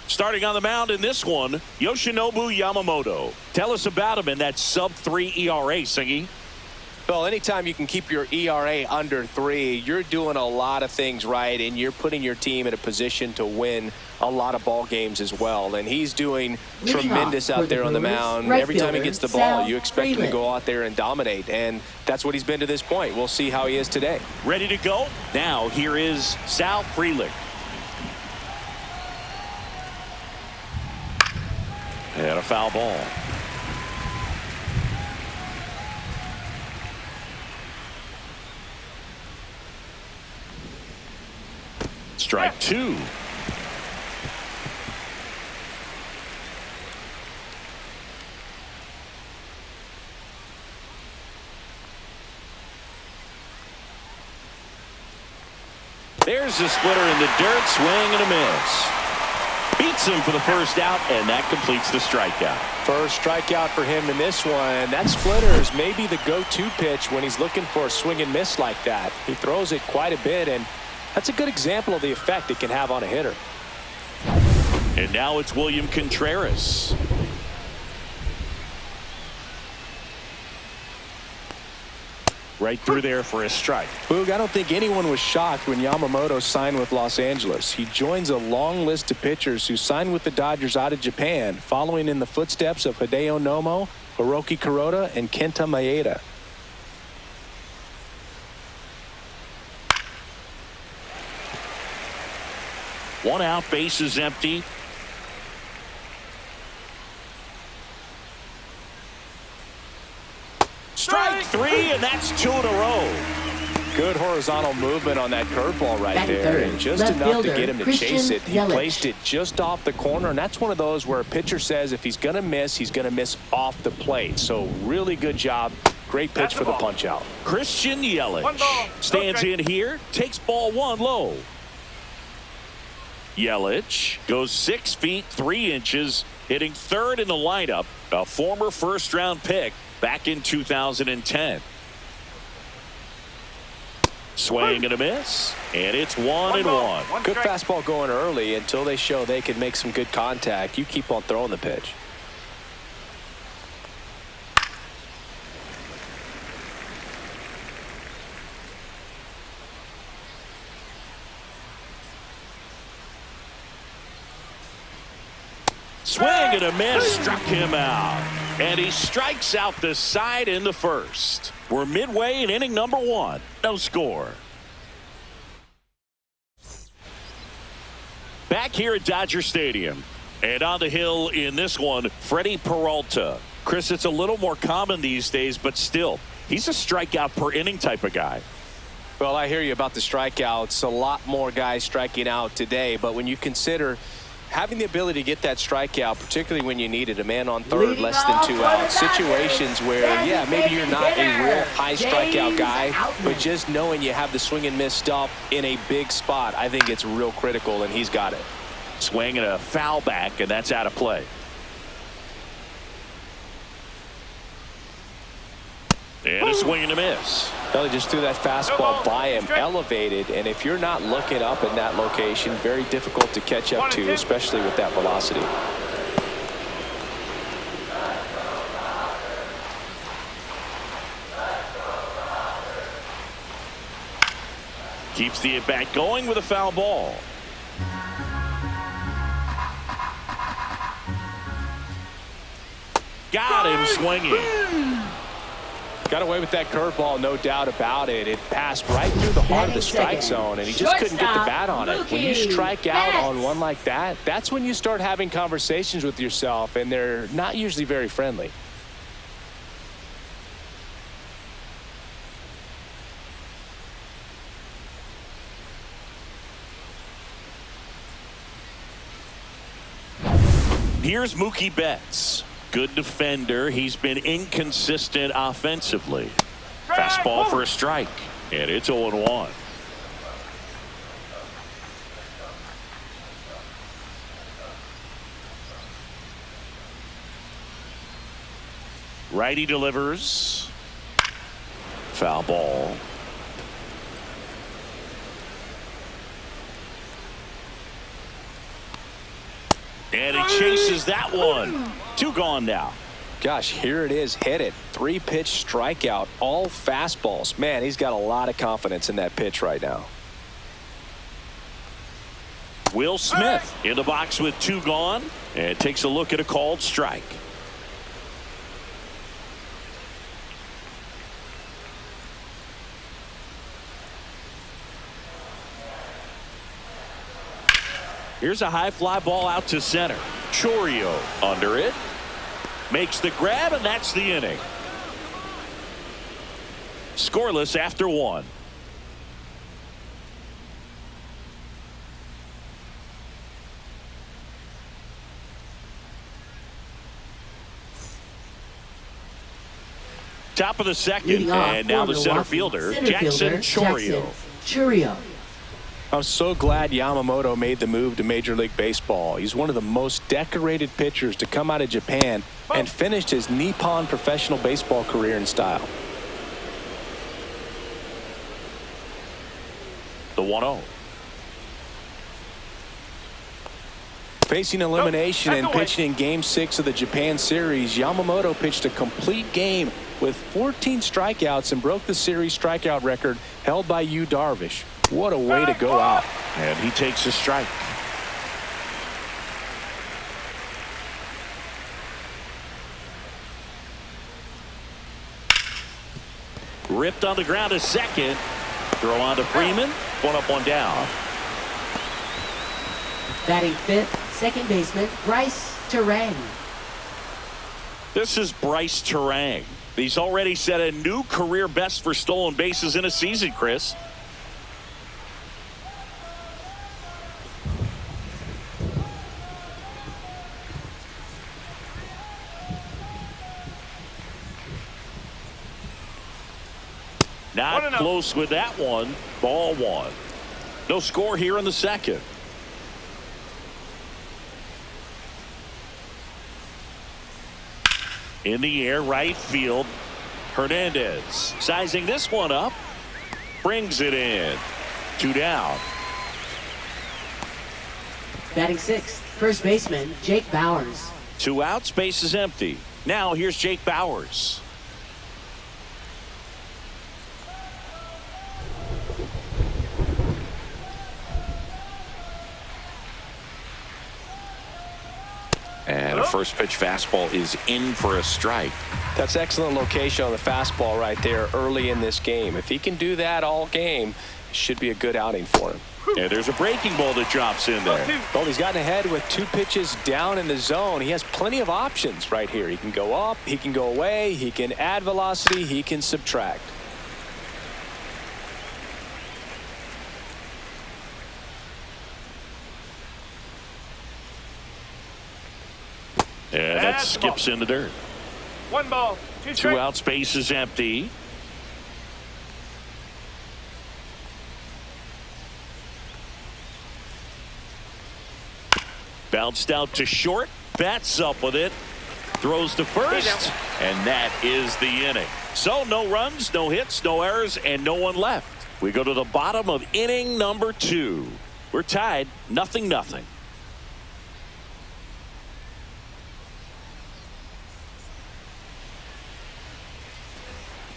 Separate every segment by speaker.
Speaker 1: Starting on the mound in this one, Yoshinobu Yamamoto. Tell us about him in that sub-3 ERA, Singy.
Speaker 2: Well, anytime you can keep your ERA under 3, you're doing a lot of things right, and you're putting your team in a position to win a lot of ball games as well. And he's doing tremendous out there on the mound. Every time he gets the ball, you expect him to go out there and dominate, and that's what he's been to this point. We'll see how he is today.
Speaker 1: Ready to go? Now here is Sal Frelick. And a foul ball. Strike 2. There's the splitter in the dirt, swing and a miss. Beats him for the first out, and that completes the strikeout.
Speaker 2: First strikeout for him in this one. That splitter is maybe the go-to pitch when he's looking for a swing and miss like that. He throws it quite a bit, and that's a good example of the effect it can have on a hitter.
Speaker 1: And now it's William Contreras. Right through there for a strike.
Speaker 2: Boog, I don't think anyone was shocked when Yamamoto signed with Los Angeles. He joins a long list of pitchers who signed with the Dodgers out of Japan, following in the footsteps of Hideo Nomo, Hiroki Kuroda, and Kenta Maeda.
Speaker 1: One out, base is empty. Strike 3, and that's 2 in a row.
Speaker 2: Good horizontal movement on that curveball right there, and just enough to get him to chase it. He placed it just off the corner, and that's one of those where a pitcher says if he's going to miss, he's going to miss off the plate. So really good job. Great pitch for the punch out.
Speaker 1: Christian Yelich stands in here, takes ball 1 low. Yelich goes 6 feet 3 inches, hitting third in the lineup, a former first-round pick back in 2010. Swing and a miss, and it's 1-1.
Speaker 2: Good fastball going early until they show they can make some good contact. You keep on throwing the pitch.
Speaker 1: Swing and a miss, struck him out. And he strikes out the side in the first. We're midway in inning number 1. No score. Back here at Dodger Stadium. And on the hill in this one, Freddie Peralta. Chris, it's a little more common these days, but still, he's a strikeout per inning type of guy.
Speaker 2: Well, I hear you about the strikeouts. A lot more guys striking out today, but when you consider having the ability to get that strikeout, particularly when you need it, a man on third, less than 2 outs, situations where, yeah, maybe you're not a real high strikeout guy, but just knowing you have the swing and miss stuff in a big spot, I think it's real critical, and he's got it.
Speaker 1: Swing and a foul back, and that's out of play. And a swing and a miss.
Speaker 2: Well, he just threw that fastball by him, elevated, and if you're not looking up in that location, very difficult to catch up to, especially with that velocity.
Speaker 1: Keeps the at-bat going with a foul ball. Got him swinging.
Speaker 2: Got away with that curveball, no doubt about it. It passed right through the heart of the strike zone, and he just couldn't get the bat on it. When you strike out on one like that, that's when you start having conversations with yourself, and they're not usually very friendly.
Speaker 1: Here's Mookie Betts. Good defender. He's been inconsistent offensively. Fastball for a strike, and it's 0-1. Righty delivers. Foul ball. And he chases that one. 2 gone now.
Speaker 2: Gosh, here it is. Hit it. 3-pitch strikeout. All fastballs. Man, he's got a lot of confidence in that pitch right now.
Speaker 1: Will Smith in the box with 2 gone and takes a look at a called strike. Here's a high fly ball out to center. Chourio under it. Makes the grab, and that's the inning. Scoreless after 1. Top of the second, and now the center fielder, Jackson Chourio.
Speaker 2: I'm so glad Yamamoto made the move to Major League Baseball. He's one of the most decorated pitchers to come out of Japan and finished his Nippon professional baseball career in style.
Speaker 1: The 1-0.
Speaker 2: Facing elimination and pitching in Game 6 of the Japan series, Yamamoto pitched a complete game with 14 strikeouts and broke the series strikeout record held by Yu Darvish. What a way to go out.
Speaker 1: And he takes a strike. Ripped on the ground to second. Throw on to Freeman. 1 up, 1 down.
Speaker 3: Batting 5th, second baseman, Bryce Terang.
Speaker 1: This is Bryce Terang. He's already set a new career best for stolen bases in a season, Chris. Not close with that one. Ball 1. No score here in the second. In the air, right field. Hernandez sizing this one up. Brings it in. 2 down.
Speaker 3: Batting 6th, first baseman, Jake Bauers.
Speaker 1: 2 outs, base is empty. Now here's Jake Bauers. And a first pitch fastball is in for a strike.
Speaker 2: That's excellent location on the fastball right there early in this game. If he can do that all game, it should be a good outing for him.
Speaker 1: And there's a breaking ball that drops in there.
Speaker 2: Well, he's gotten ahead with 2 pitches down in the zone. He has plenty of options right here. He can go up, he can go away, he can add velocity, he can subtract.
Speaker 1: And that skips in the dirt.
Speaker 4: 1 ball, 2
Speaker 1: 2 outs, base is empty. Bounced out to short. Bats up with it. Throws to first. And that is the inning. So no runs, no hits, no errors, and no one left. We go to the bottom of inning number 2. We're tied 0-0.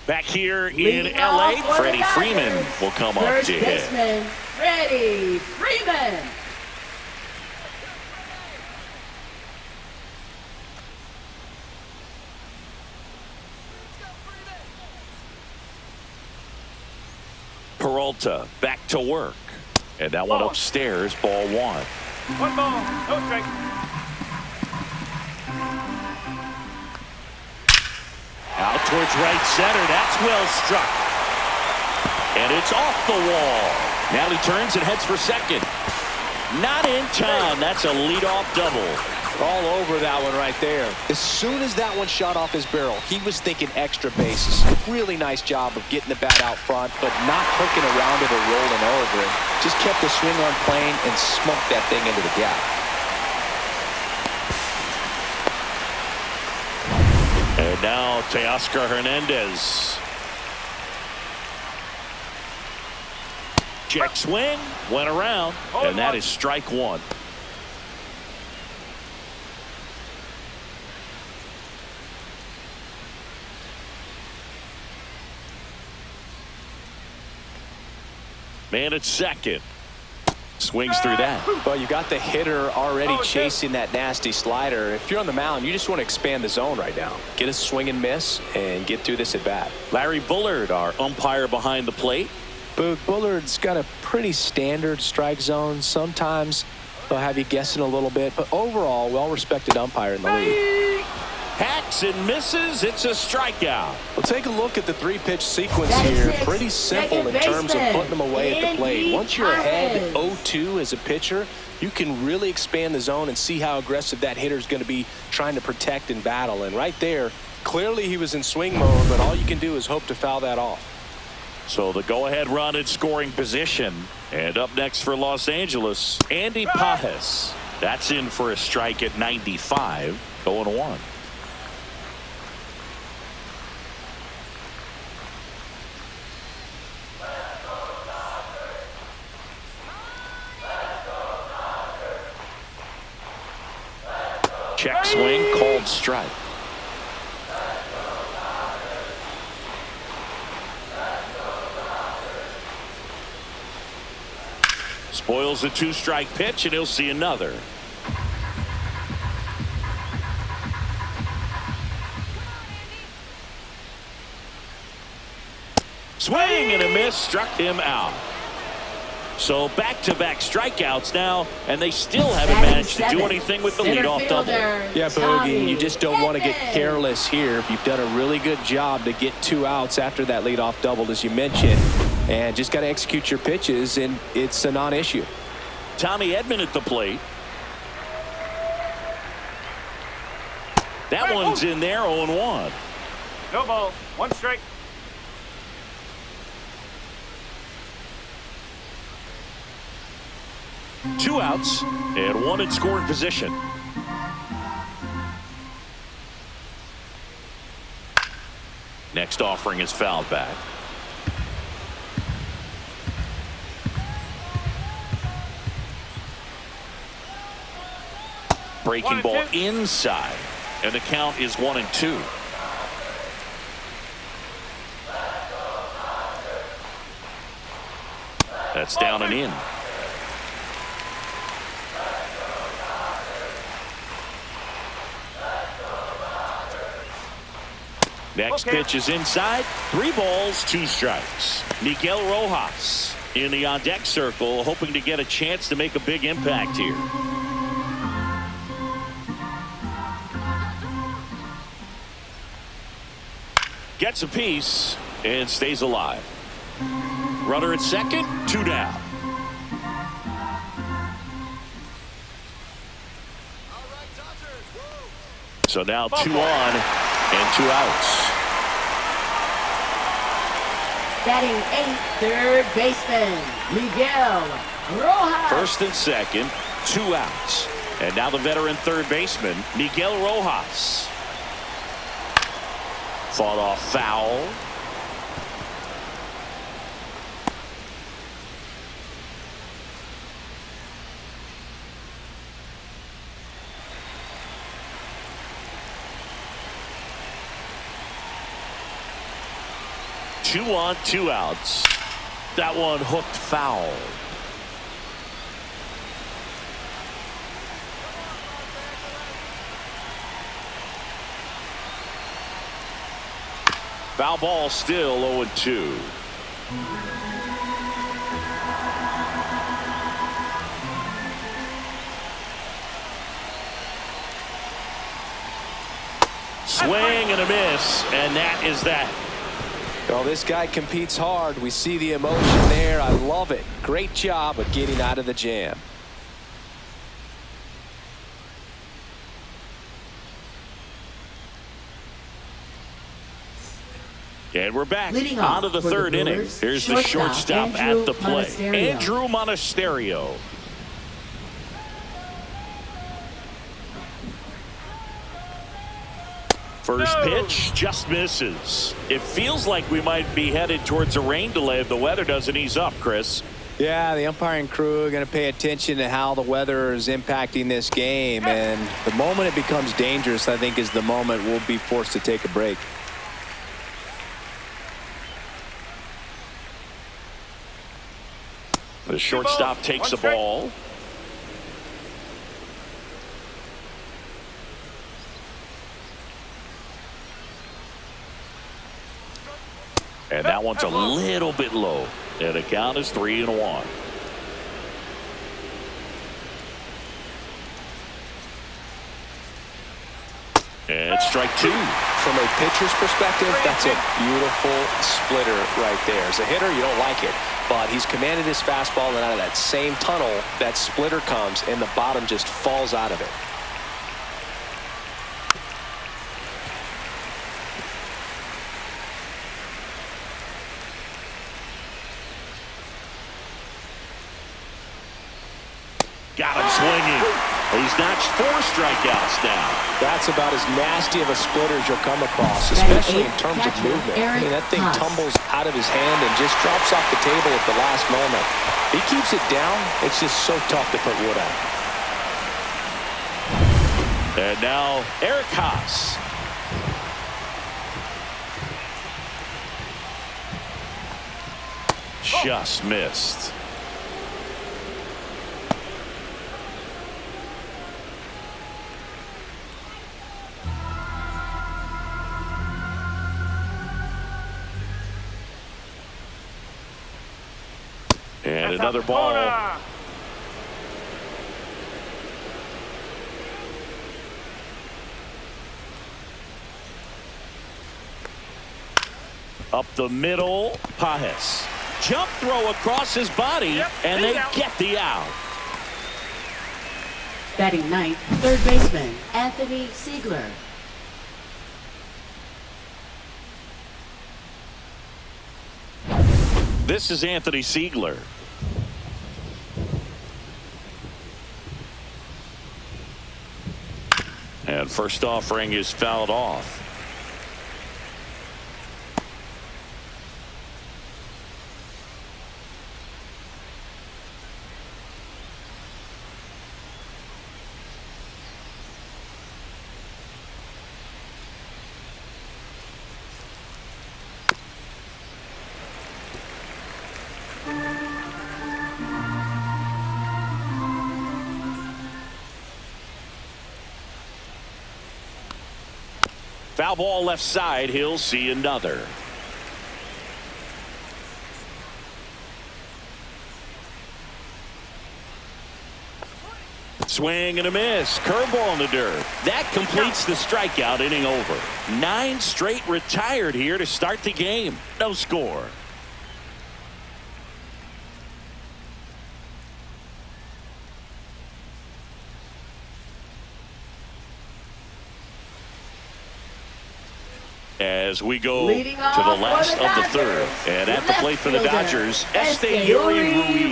Speaker 1: Back here in LA, Freddie Freeman will come up
Speaker 3: First
Speaker 1: to hit.
Speaker 3: baseman, Freddie Freeman.
Speaker 1: Peralta back to work. And that one upstairs, ball 1.
Speaker 4: 1 ball, no strike.
Speaker 1: Out towards right center. That's well struck. And it's off the wall. Now he turns and heads for second. Not in time. That's a leadoff double.
Speaker 2: All over that one right there. As soon as that one shot off his barrel, he was thinking extra bases. Really nice job of getting the bat out front, but not hooking around it or rolling over it. Just kept the swing on plane and smoked that thing into the gap.
Speaker 1: And now Teoscar Hernandez. Check swing, went around, and that is strike 1. Man at second. Swings through that.
Speaker 2: Well, you got the hitter already chasing that nasty slider. If you're on the mound, you just want to expand the zone right now. Get a swing and miss and get through this at bat.
Speaker 1: Larry Bullard, our umpire behind the plate.
Speaker 2: Bullard's got a pretty standard strike zone. Sometimes they'll have you guessing a little bit, but overall, well-respected umpire in the league.
Speaker 1: Hacks and misses. It's a strikeout.
Speaker 2: We'll take a look at the three-pitch sequence here. Pretty simple in terms of putting them away at the plate. Once you're ahead 0-2 as a pitcher, you can really expand the zone and see how aggressive that hitter is going to be trying to protect and battle. And right there, clearly he was in swing mode, but all you can do is hope to foul that off.
Speaker 1: So the go-ahead run in scoring position. And up next for Los Angeles, Andy Pajes. That's in for a strike at 95, 0-1. Check swing, called strike. Spoils a two-strike pitch, and he'll see another. Swing and a miss, struck him out. So back-to-back strikeouts now, and they still haven't managed to do anything with the leadoff double.
Speaker 2: Yeah, Boogie, you just don't want to get careless here. You've done a really good job to get 2 outs after that leadoff double, as you mentioned, and just got to execute your pitches, and it's a non-issue.
Speaker 1: Tommy Edman at the plate. That one's in there, 0-1.
Speaker 4: No ball, 1 strike.
Speaker 1: Two outs and 1 in scoring position. Next offering is fouled back. Breaking ball inside, and the count is 1-2. That's down and in. Next pitch is inside. 3 balls, 2 strikes. Miguel Rojas in the on-deck circle, hoping to get a chance to make a big impact here. Gets a piece and stays alive. Runner at second, 2 down. So now 2 on and 2 outs.
Speaker 3: Batting 8th, third baseman, Miguel Rojas.
Speaker 1: First and second, 2 outs. And now the veteran third baseman, Miguel Rojas. Fought off foul. Two on, 2 outs. That one hooked foul. Foul ball, still 0-2. Swing and a miss, and that is that.
Speaker 2: Well, this guy competes hard. We see the emotion there. I love it. Great job of getting out of the jam.
Speaker 1: And we're back on to the third inning. Here's the shortstop at the plate, Andrew Monasterio. First pitch just misses. It feels like we might be headed towards a rain delay if the weather doesn't ease up, Chris.
Speaker 2: Yeah, the umpiring crew are going to pay attention to how the weather is impacting this game, and the moment it becomes dangerous, I think, is the moment we'll be forced to take a break.
Speaker 1: The shortstop takes the ball. And that one's a little bit low. And the count is 3-1. And strike two.
Speaker 2: From a pitcher's perspective, that's a beautiful splitter right there. As a hitter, you don't like it, but he's commanded his fastball, and out of that same tunnel, that splitter comes, and the bottom just falls out of it.
Speaker 1: Got him swinging. He's notched 4 strikeouts now.
Speaker 2: That's about as nasty of a splitter as you'll come across, especially in terms of movement. I mean, that thing tumbles out of his hand and just drops off the table at the last moment. He keeps it down. It's just so tough to put wood on.
Speaker 1: And now Eric Haas. Just missed. And another ball. Up the middle, Pajes. Jump throw across his body, and they get the out.
Speaker 3: Batting ninth, third baseman, Anthony Siegler.
Speaker 1: This is Anthony Siegler. And first offering is fouled off. Foul ball left side. He'll see another. Swing and a miss. Curveball in the dirt. That completes the strikeout inning over. 9 straight retired here to start the game. No score. As we go to the last of the third. And at the plate for the Dodgers,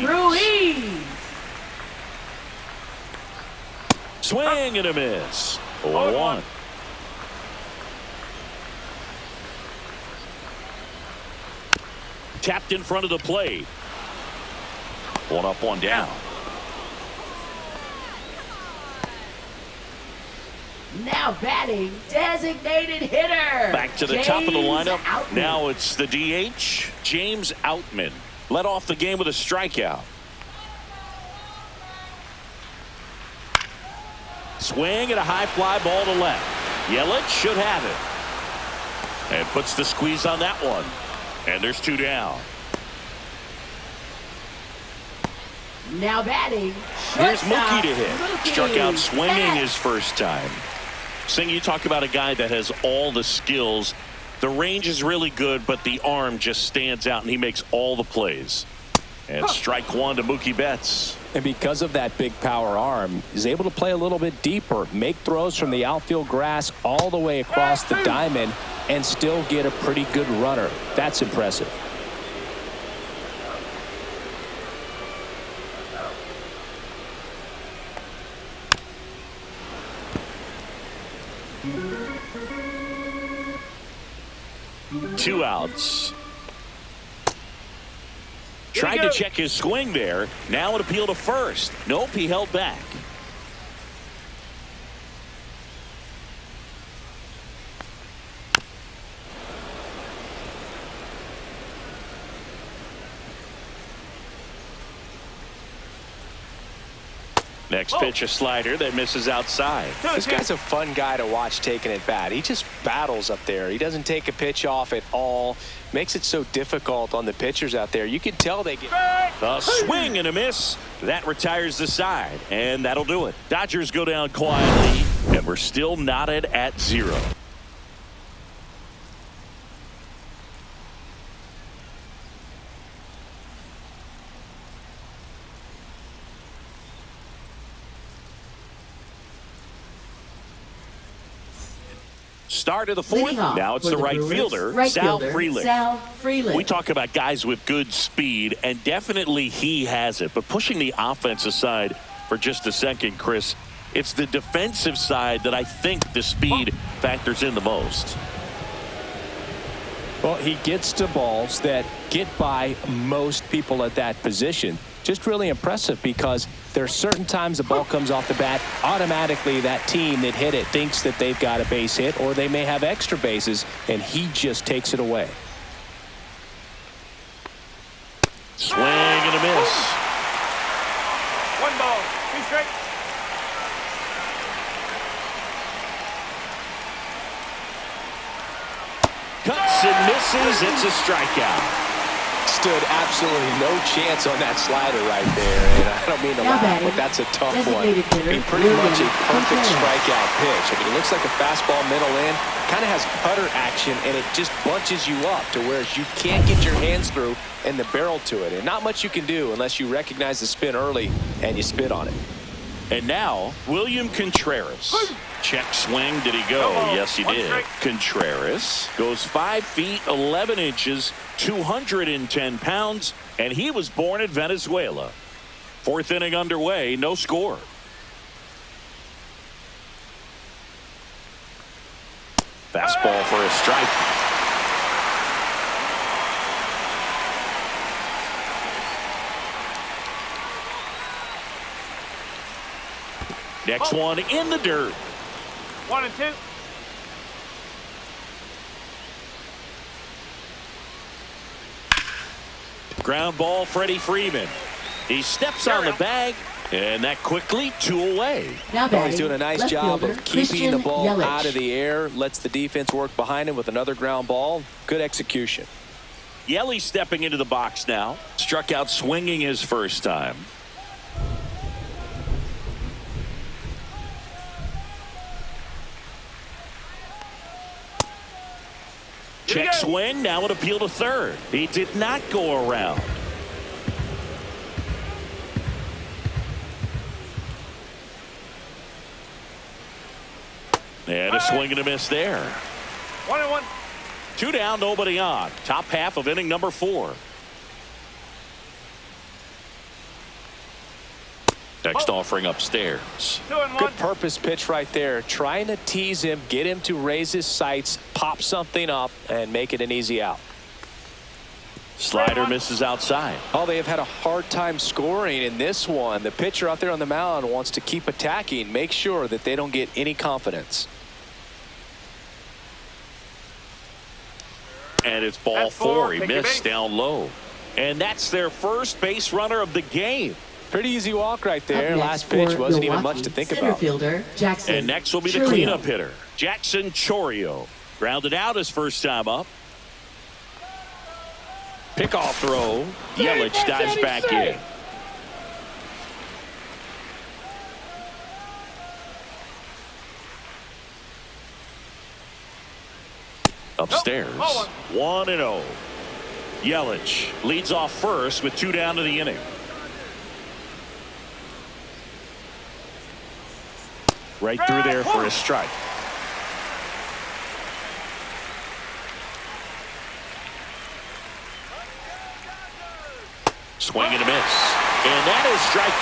Speaker 1: Ruiz. Swing and a miss. 0-1. Tapped in front of the plate. 1 up, 1 down.
Speaker 3: Now batting, designated hitter.
Speaker 1: Back to the top of the lineup. Now it's the DH, James Outman. Led off the game with a strikeout. Swing and a high fly ball to left. Yelich should have it. And puts the squeeze on that one. And there's 2 down.
Speaker 3: Now batting.
Speaker 1: Here's Mookie to hit. Struck out swinging his first time. Sing, you talk about a guy that has all the skills. The range is really good, but the arm just stands out, and he makes all the plays. And strike 1 to Mookie Betts.
Speaker 2: And because of that big power arm, he's able to play a little bit deeper, make throws from the outfield grass all the way across the diamond, and still get a pretty good runner. That's impressive.
Speaker 1: Two outs. Tried to check his swing there. Now an appeal to first. Nope, he held back. Next pitch, a slider that misses outside.
Speaker 2: This guy's a fun guy to watch taking at bat. He just battles up there. He doesn't take a pitch off at all. Makes it so difficult on the pitchers out there. You can tell they get
Speaker 1: a swing and a miss. That retires the side, and that'll do it. Dodgers go down quietly, and we're still knotted at 0. Start of the fourth. Now it's the right fielder, Sal Frelick. We talk about guys with good speed, and definitely he has it. But pushing the offense aside for just a second, Chris, it's the defensive side that I think the speed factors in the most.
Speaker 2: Well, he gets to balls that get by most people at that position. Just really impressive because there are certain times the ball comes off the bat, automatically that team that hit it thinks that they've got a base hit, or they may have extra bases, and he just takes it away.
Speaker 1: Swing and a miss.
Speaker 4: 1 ball, 2 strikes.
Speaker 1: Cuts and misses. It's a strikeout.
Speaker 2: Stood absolutely no chance on that slider right there, and I don't mean to laugh, but that's a tough one. I mean, pretty much a perfect strikeout pitch. I mean, it looks like a fastball middle in, kind of has putter action, and it just bunches you up to where you can't get your hands through and the barrel to it, and not much you can do unless you recognize the spin early and you spit on it.
Speaker 1: And now, William Contreras. Check swing. Did he go? Yes, he did. Contreras goes 5 feet 11 inches, 210 pounds, and he was born in Venezuela. 4th inning underway, no score. Fastball for a strike. Next one in the dirt.
Speaker 4: 1 and 2.
Speaker 1: Ground ball, Freddie Freeman. He steps on the bag, and that quickly 2 away.
Speaker 2: Well, he's doing a nice job of keeping the ball out of the air, lets the defense work behind him with another ground ball. Good execution.
Speaker 1: Yelly stepping into the box now. Struck out swinging his first time. Check swing, now an appeal to third. He did not go around. And a swing and a miss there.
Speaker 4: 1 and 1.
Speaker 1: 2 down, nobody on. Top half of inning number 4. Next offering upstairs.
Speaker 4: 2 and 1.
Speaker 2: Good purpose pitch right there. Trying to tease him, get him to raise his sights, pop something up, and make it an easy out.
Speaker 1: Slider misses outside.
Speaker 2: Oh, they have had a hard time scoring in this one. The pitcher out there on the mound wants to keep attacking, make sure that they don't get any confidence.
Speaker 1: And it's ball 4. He missed down low. And that's their first base runner of the game.
Speaker 2: Pretty easy walk right there. Last pitch wasn't even much to think about.
Speaker 3: Fielder, Jackson
Speaker 1: and next will be the cleanup hitter, Jackson Chorio. Grounded out his first time up. Pickoff throw. Yelich dives back in. Upstairs. 1-0. Yelich leads off first with 2 down to the inning. Right through there for a strike. Swing and a miss. And that is strike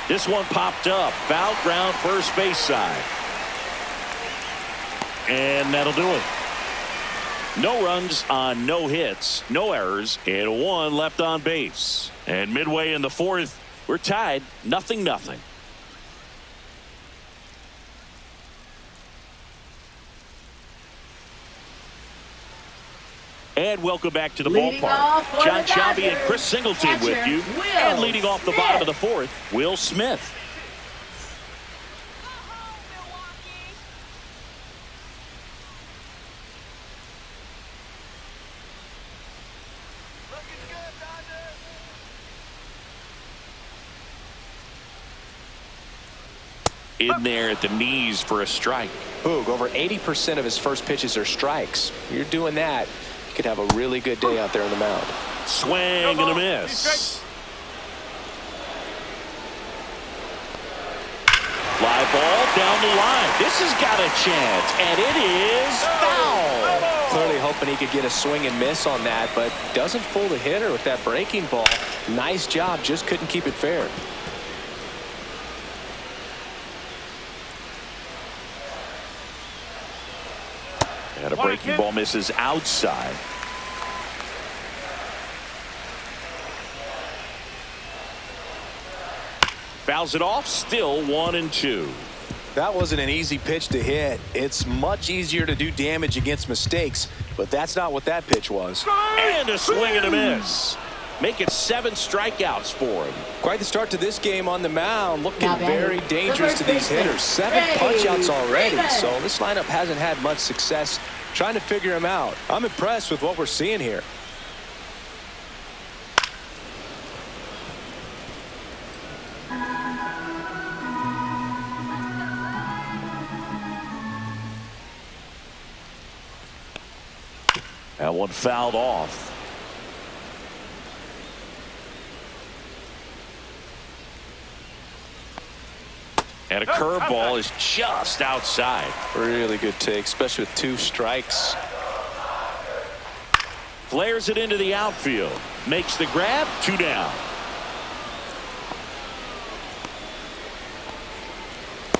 Speaker 1: 2. This one popped up. Foul ground first base side. And that'll do it. No runs on no hits, no errors, and 1 left on base. And midway in the 4th, we're tied 0-0. And welcome back to the
Speaker 3: Leading
Speaker 1: ballpark.
Speaker 3: off for
Speaker 1: John
Speaker 3: the
Speaker 1: Shelby and
Speaker 3: Dodgers,
Speaker 1: Chris Singleton with
Speaker 3: catcher,
Speaker 1: you.
Speaker 3: Will
Speaker 1: And leading off the
Speaker 3: Smith.
Speaker 1: bottom of the fourth, Will Smith. In there at the knees for a strike.
Speaker 2: Boog, over 80% of his first pitches are strikes. You're doing that, you could have a really good day out there on the mound.
Speaker 1: Swing and a miss. Fly ball down the line. This has got a chance, and it is foul.
Speaker 2: Clearly hoping he could get a swing and miss on that, but doesn't fool the hitter with that breaking ball. Nice job, just couldn't keep it fair.
Speaker 1: And a breaking ball misses outside. Fouls it off, still 1-2.
Speaker 2: That wasn't an easy pitch to hit. It's much easier to do damage against mistakes, but that's not what that pitch was.
Speaker 1: And a swing and a miss. Make it 7 strikeouts for him.
Speaker 2: Quite the start to this game on the mound. Looking
Speaker 3: Now
Speaker 2: very
Speaker 3: batting,
Speaker 2: dangerous to
Speaker 3: the
Speaker 2: these
Speaker 3: first baseman,
Speaker 2: hitters. 7
Speaker 3: Ray
Speaker 2: punch-outs already,
Speaker 3: Davis.
Speaker 2: so this lineup hasn't had much success trying to figure him out. I'm impressed with what we're seeing here.
Speaker 1: That one fouled off. And a curveball is just outside.
Speaker 2: Really good take, especially with 2 strikes.
Speaker 1: Flares it into the outfield. Makes the grab. 2 down.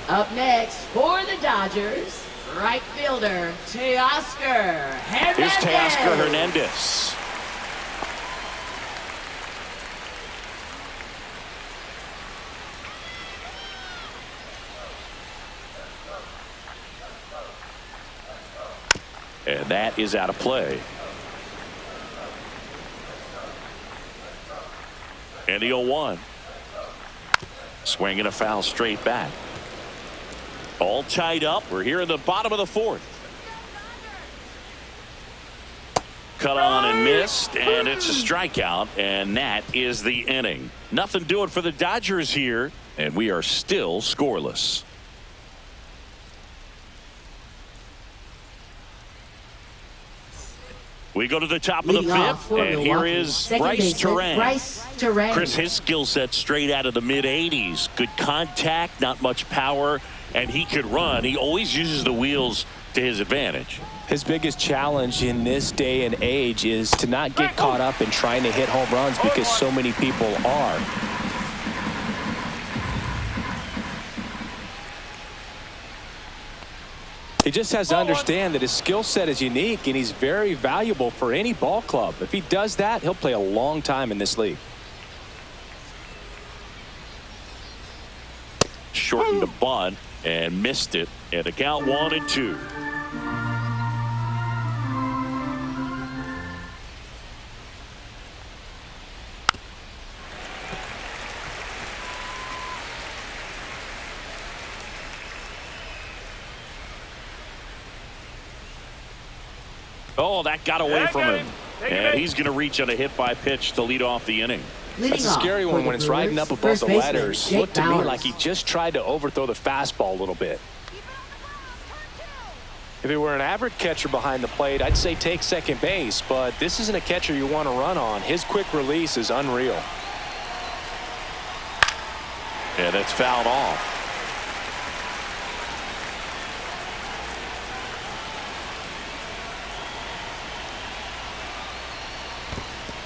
Speaker 3: Up next for the Dodgers, right fielder Teoscar Hernandez.
Speaker 1: Here's Teoscar Hernandez. And that is out of play. And the 0-1. Swinging a foul straight back. All tied up. We're here in the bottom of the fourth. Cut on and missed, and it's a strikeout, and that is the inning. Nothing doing for the Dodgers here, and we are still scoreless. We go to the top of the
Speaker 3: Leading off
Speaker 1: fifth,
Speaker 3: for
Speaker 1: and here
Speaker 3: Milwaukee,
Speaker 1: is
Speaker 3: second
Speaker 1: Bryce
Speaker 3: baseman,
Speaker 1: Terang.
Speaker 3: Bryce Terang.
Speaker 1: Chris, his skill set straight out of the mid-80s. Good contact, not much power, and he could run. He always uses the wheels to his advantage.
Speaker 2: His biggest challenge in this day and age is to not get caught up in trying to hit home runs because so many people are. He just has to understand that his skill set is unique and he's very valuable for any ball club. If he does that, he'll play a long time in this league.
Speaker 1: Shortened the bunt and missed it at a count 1-2. Oh, that got away from him. And he's going to reach on a hit by pitch to lead off the inning.
Speaker 2: That's a scary one when it's riding up above the ladders. Looked to me like he just tried to overthrow the fastball a little bit. If he were an average catcher behind the plate, I'd say take second base, but this isn't a catcher you want to run on. His quick release is unreal.
Speaker 1: And it's fouled off.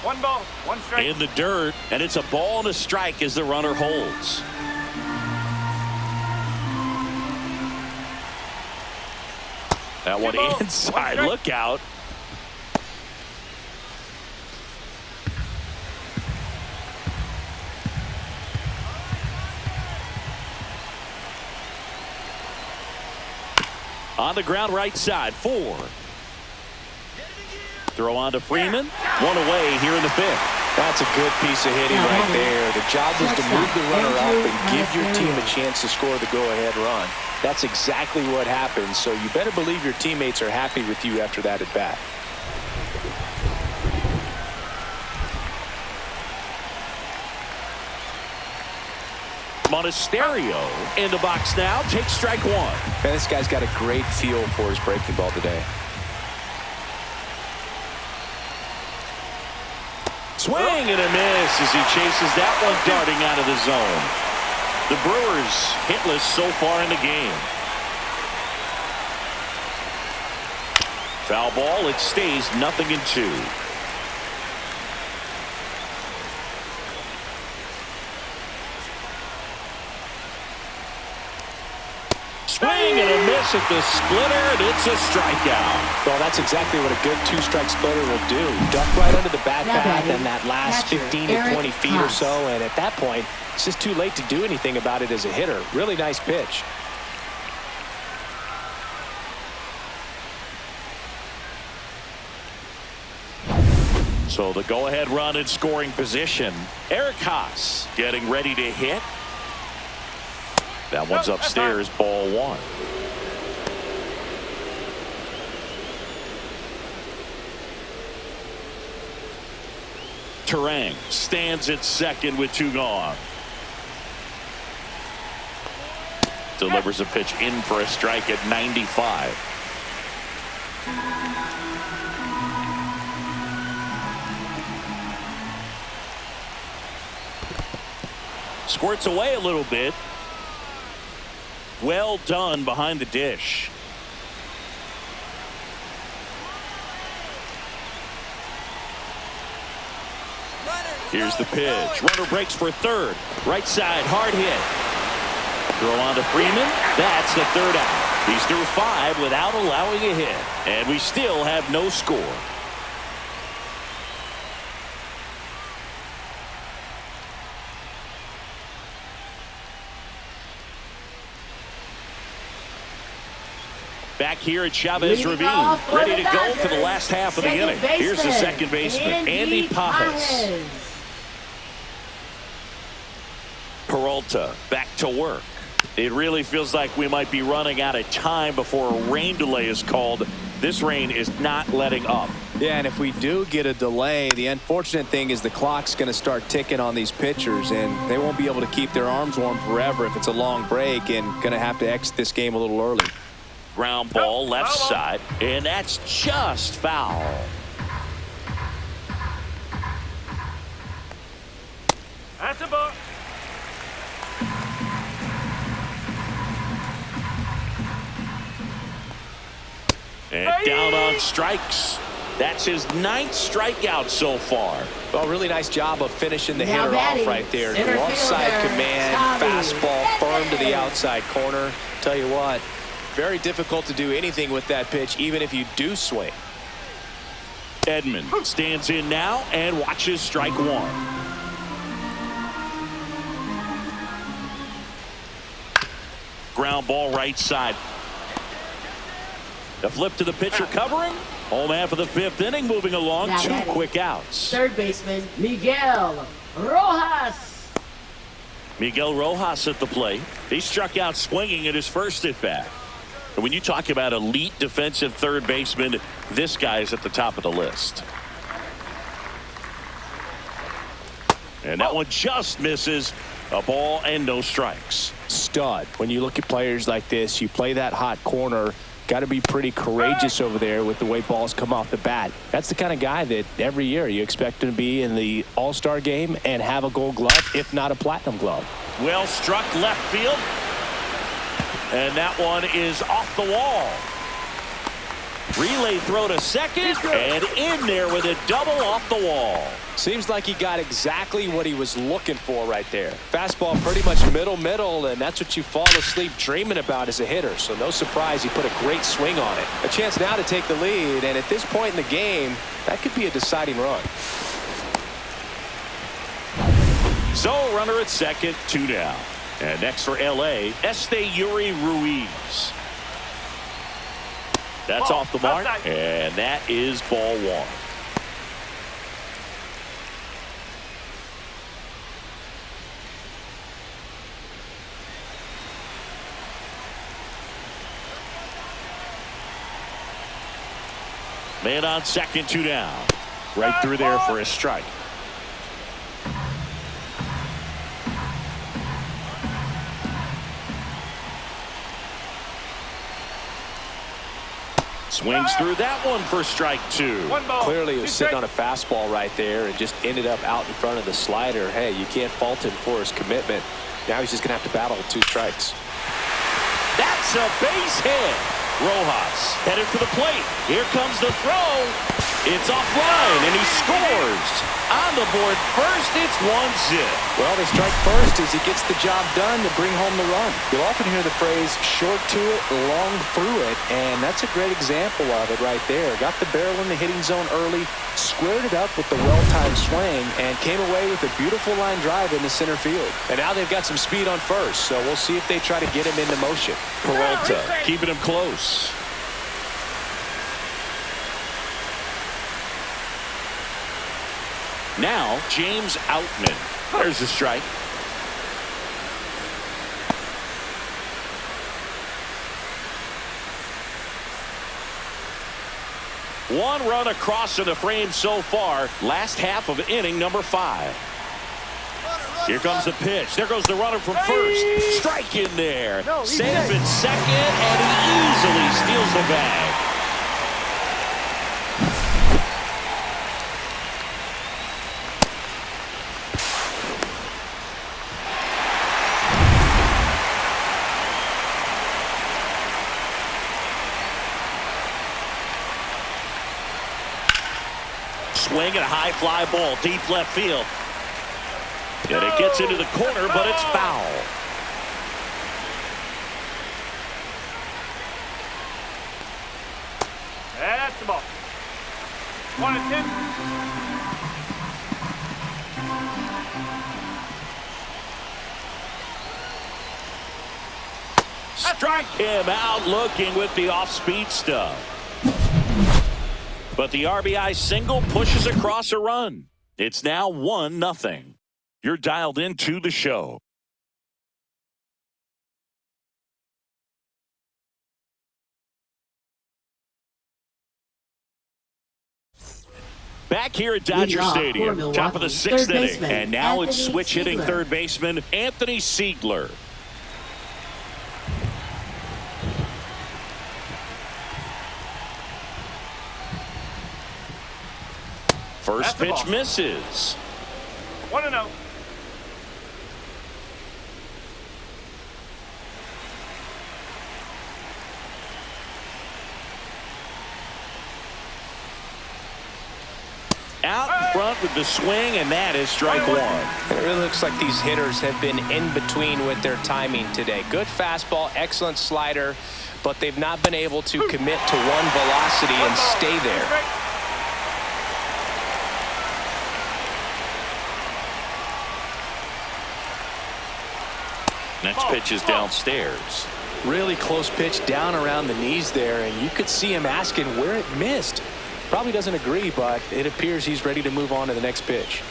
Speaker 4: One ball, one strike.
Speaker 1: In the dirt, and it's a ball and a strike as the runner holds. That one inside. Look out. On the ground right side. 4. Throw on to Freeman. One away here in the fifth.
Speaker 2: That's a good piece of hitting right there. The job was to move the runner up and give your team a chance to score the go-ahead run. That's exactly what happened, so you better believe your teammates are happy with you after that at bat.
Speaker 1: Monasterio in the box now. Takes strike one.
Speaker 2: Man, this guy's got a great feel for his breaking ball today.
Speaker 1: Swing and a miss as he chases that one darting out of the zone. The Brewers hitless so far in the game. Foul ball. It stays 0-2. Swing and a miss at the splitter, and it's a strikeout.
Speaker 2: Well, that's exactly what a good two-strike splitter will do. Duck right under the back path and that last 15 to 20 feet or so, and at that point, it's just too late to do anything about it as a hitter. Really nice pitch.
Speaker 1: So the go-ahead run in scoring position. Eric Haas getting ready to hit. That one's upstairs, ball one. Turang stands at second with 2 gone. Delivers a pitch in for a strike at 95. Squirts away a little bit. Well done behind the dish. Here's the pitch. Runner breaks for third. Right side, hard hit. Throw on to Freeman. That's the third out. He's through 5 without allowing a hit. And we still have no score. Back here at Chavez Ravine, ready to go for the last half of the inning. Here's the second baseman, Andy Pajas. Peralta back to work. It really feels like we might be running out of time before a rain delay is called. This rain is not letting up.
Speaker 2: Yeah, and if we do get a delay, the unfortunate thing is the clock's going to start ticking on these pitchers, and they won't be able to keep their arms warm forever if it's a long break, and going to have to exit this game a little early.
Speaker 1: Ground ball left side, and that's just foul.
Speaker 4: That's a ball.
Speaker 1: And down on strikes. That's his 9th strikeout so far.
Speaker 2: Well, really nice job of finishing the
Speaker 3: Now
Speaker 2: hitter
Speaker 3: batting,
Speaker 2: off right there.
Speaker 3: center
Speaker 2: Glove side
Speaker 3: fielder,
Speaker 2: command,
Speaker 3: Tommy.
Speaker 2: fastball firm to the outside corner. Tell you what, very difficult to do anything with that pitch, even if you do swing.
Speaker 1: Edman stands in now and watches strike one. Ground ball right side. The flip to the pitcher covering. Home half of the 5th inning, moving along.
Speaker 3: Now
Speaker 1: 2
Speaker 3: batting,
Speaker 1: quick outs.
Speaker 3: third baseman, Miguel Rojas.
Speaker 1: Miguel Rojas at the plate. He struck out swinging at his first at bat. And when you talk about elite defensive third baseman, this guy is at the top of the list. And that one just misses. A ball and no strikes.
Speaker 2: Stud. When you look at players like this, you play that hot corner. Got to be pretty courageous over there with the way balls come off the bat. That's the kind of guy that every year you expect him to be in the All-Star game and have a Gold Glove, if not a Platinum Glove.
Speaker 1: Well struck left field. And that one is off the wall. Relay throw to second, and in there with a double off the wall.
Speaker 2: Seems like he got exactly what he was looking for right there. Fastball pretty much middle, and that's what you fall asleep dreaming about as a hitter. So no surprise he put a great swing on it. A chance now to take the lead, and at this point in the game, that could be a deciding run.
Speaker 1: So runner at second, 2 down. And next for L.A., Esteury Ruiz. That's off the mark, and that is ball one. Man on second, 2 down. Right through there for a strike. Swings through that one for strike 2.
Speaker 2: Clearly he was sitting on a fastball right there and just ended up out in front of the slider. Hey, you can't fault him for his commitment. Now he's just going to have to battle 2 strikes.
Speaker 1: That's a base hit. Rojas headed for the plate. Here comes the throw. It's offline, and he scores. On the board first, it's 1-0.
Speaker 2: Well, they strike first as he gets the job done to bring home the run. You'll often hear the phrase, short to it, long through it, and that's a great example of it right there. Got the barrel in the hitting zone early, squared it up with the well-timed swing, and came away with a beautiful line drive into center field. And now they've got some speed on first, so we'll see if they try to get him into motion.
Speaker 1: Peralta keeping him close. Now, James Outman. There's a strike. One run across in the frame so far. Last half of inning number 5. Here comes the pitch. There goes the runner from first. Strike in there. Safe in second, and he easily steals the bag. Swing and a high fly ball deep left field. And it gets into the corner, but it's foul.
Speaker 4: That's the ball. 1-10.
Speaker 1: Strike him out looking with the off-speed stuff. But the RBI single pushes across a run. It's now 1-0. You're dialed into the show. Back here at Dodger Stadium, top of the 6th inning. And now it's switch hitting third baseman Anthony Siegler. First pitch misses.
Speaker 4: 1-0.
Speaker 1: Out in front with the swing, and that is strike 1.
Speaker 2: It really looks like these hitters have been in between with their timing today. Good fastball, excellent slider, but they've not been able to commit to one velocity and stay there.
Speaker 1: Next pitch is downstairs.
Speaker 2: Really close pitch down around the knees there, and you could see him asking where it missed. Probably doesn't agree, but it appears he's ready to move on to the next pitch.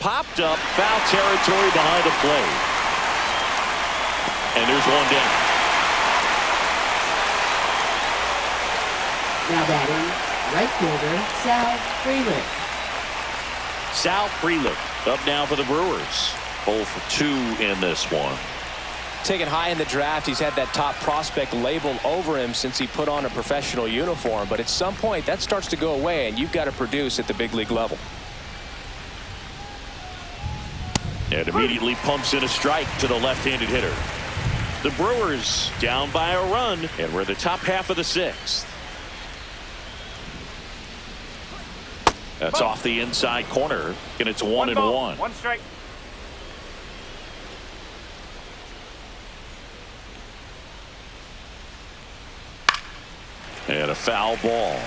Speaker 1: Popped up, foul territory behind the plate. And there's one down.
Speaker 3: Now batting, right fielder, Sal Frelick.
Speaker 1: Sal Frelick up now for the Brewers. 0 for 2 in this one.
Speaker 2: Taken high in the draft, he's had that top prospect labeled over him since he put on a professional uniform. But at some point, that starts to go away, and you've got to produce at the big league level.
Speaker 1: And immediately pumps in a strike to the left-handed hitter. The Brewers down by a run, and we're in the top half of the 6th. That's off the inside corner, and it's 1-1.
Speaker 4: 1 strike.
Speaker 1: And a foul ball.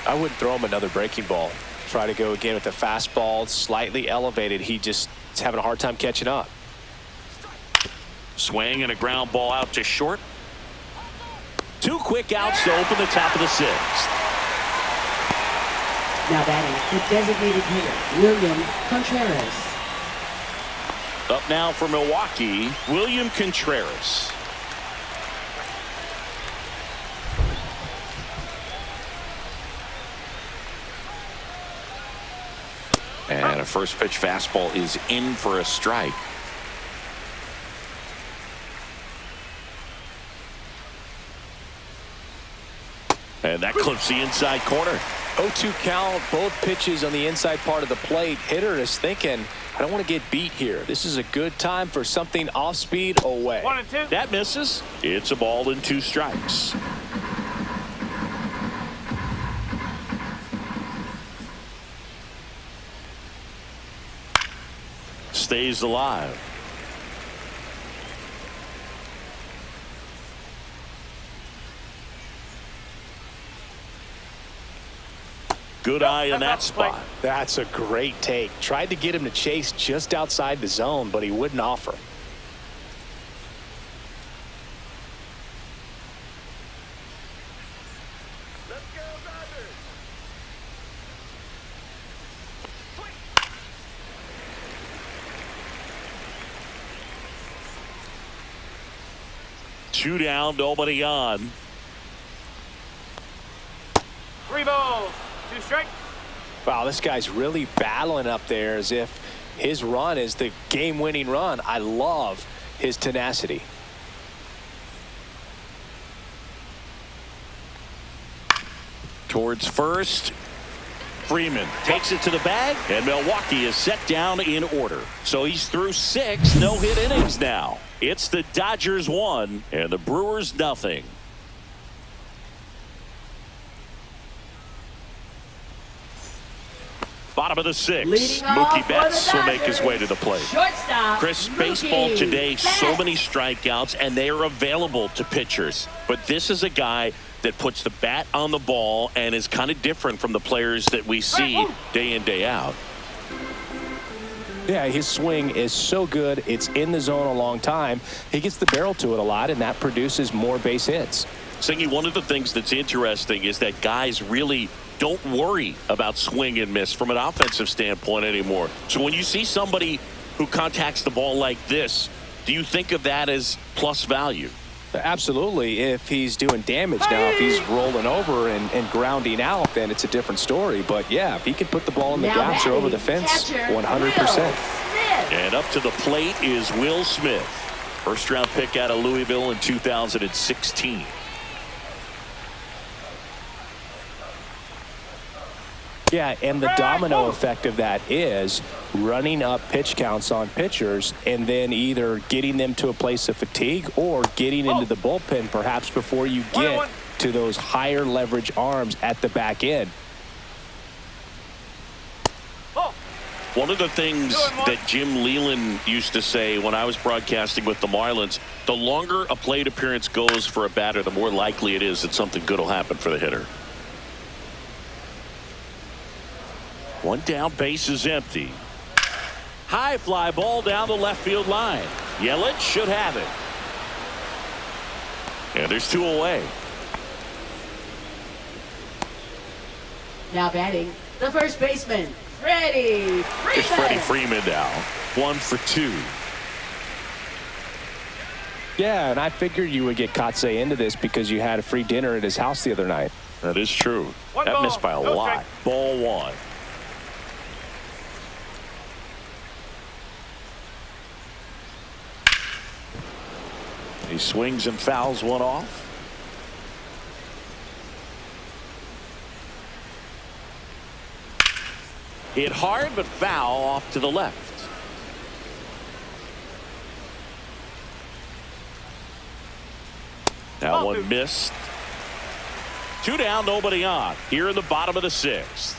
Speaker 2: I wouldn't throw him another breaking ball. Try to go again with the fastball, slightly elevated. He just is having a hard time catching up.
Speaker 1: Swing and a ground ball out to short. 2 quick outs to open the top of the 6th.
Speaker 3: Now batting, the designated hitter, William Contreras.
Speaker 1: Up now for Milwaukee, William Contreras. And a first pitch fastball is in for a strike. And that clips the inside corner.
Speaker 2: 0-2 count, both pitches on the inside part of the plate. Hitter is thinking, I don't want to get beat here. This is a good time for something off speed away.
Speaker 4: 1 and 2.
Speaker 1: That misses. It's a ball and 2 strikes. Stays alive. Good eye in that spot.
Speaker 2: That's a great take. Tried to get him to chase just outside the zone, but he wouldn't offer.
Speaker 4: Let's go, Dodgers.
Speaker 1: Two down, nobody on.
Speaker 4: 3 balls, 2 strikes.
Speaker 2: Wow, this guy's really battling up there as if his run is the game-winning run. I love his tenacity.
Speaker 1: Towards first. Freeman takes it to the bag, and Milwaukee is set down in order. So he's through 6 no-hit innings now. It's the Dodgers 1 and the Brewers nothing. Bottom of the 6th. Mookie Betts will make his way to the plate.
Speaker 3: Shortstop,
Speaker 1: Chris, baseball today, so many strikeouts, and they are available to pitchers. But this is a guy that puts the bat on the ball and is kind of different from the players that we see day in, day out.
Speaker 2: Yeah, his swing is so good. It's in the zone a long time. He gets the barrel to it a lot, and that produces more base hits.
Speaker 1: Singy, one of the things that's interesting is that guys really don't worry about swing and miss from an offensive standpoint anymore. So when you see somebody who contacts the ball like this, do you think of that as plus value?
Speaker 2: Absolutely. If he's doing damage now, if he's rolling over and grounding out, then it's a different story. But yeah, if he can put the ball in the gaps or over the fence, 100%.
Speaker 1: And up to the plate is Will Smith. First round pick out of Louisville in 2016.
Speaker 2: Yeah, and the domino effect of that is running up pitch counts on pitchers and then either getting them to a place of fatigue or getting into the bullpen perhaps before you get to those higher leverage arms at the back end.
Speaker 1: One of the things that Jim Leland used to say when I was broadcasting with the Marlins, the longer a plate appearance goes for a batter, the more likely it is that something good will happen for the hitter. One down, base is empty. High fly ball down the left field line. Yelich should have it. And there's 2 away.
Speaker 3: Now batting, the first baseman, Freddie Freeman.
Speaker 1: It's Freddie Freeman now. 1 for 2.
Speaker 2: Yeah, and I figured you would get Kotsay into this because you had a free dinner at his house the other night.
Speaker 1: That is true. That missed by a lot. Ball 1. He swings and fouls one off. Hit hard but foul off to the left. That one missed. 2 down, nobody on. Here in the bottom of the 6th.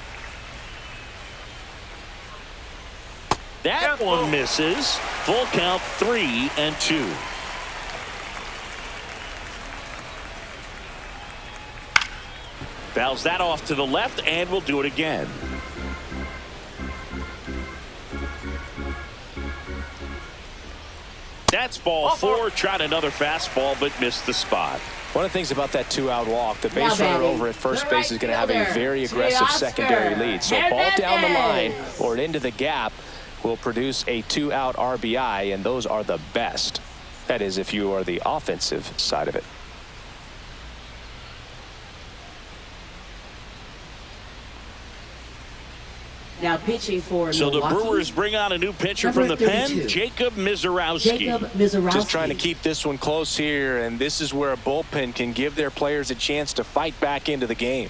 Speaker 1: That one misses. Full count, 3-2. Fouls that off to the left, and we'll do it again. That's ball 4. Tried another fastball, but missed the spot.
Speaker 2: One of the things about that 2-out walk, the base runner over at first base is going to have a very aggressive secondary lead. So a ball down the line or into the gap will produce a 2-out RBI, and those are the best. That is, if you are the offensive side of it.
Speaker 3: Now pitching for
Speaker 1: So the
Speaker 3: Milwaukee,
Speaker 1: Brewers bring on a new pitcher from the pen, Jacob Mizorowski.
Speaker 2: Just trying to keep this one close here, and this is where a bullpen can give their players a chance to fight back into the game.